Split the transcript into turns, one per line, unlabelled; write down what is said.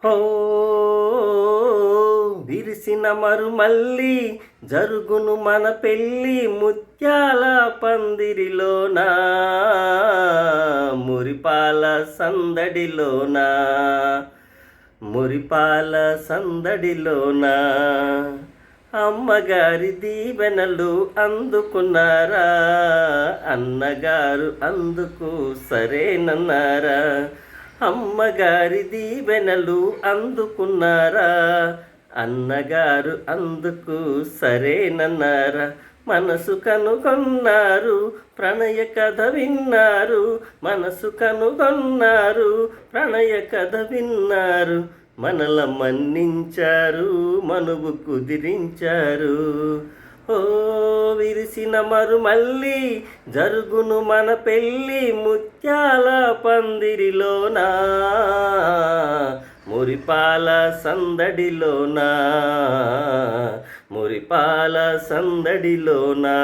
హో విరిసిన మరుమల్లి జరుగును మన పెళ్ళి ముత్యాల పందిరిలోనా మురిపాల సందడిలోనా మురిపాల సందడిలోనా అమ్మగారి దీవెనలు అందుకున్నారా అన్నగారు అందుకు సరేనన్నారా అమ్మగారి దీవెనలు అందుకున్నారా అన్నగారు అందుకు సరేనన్నారా మనసు కనుగొన్నారు ప్రణయ కథ విన్నారు మనసు కనుగొన్నారు ప్రణయ కథ విన్నారు మనల మన్నించారు మనువు కుదిరించారు ఓ విరిసిన మరుమల్లి జరుగును మన పెళ్ళి ముత్యాల పందిరిలోనా మురిపాల సందడిలోనా మురిపాల సందడిలోనా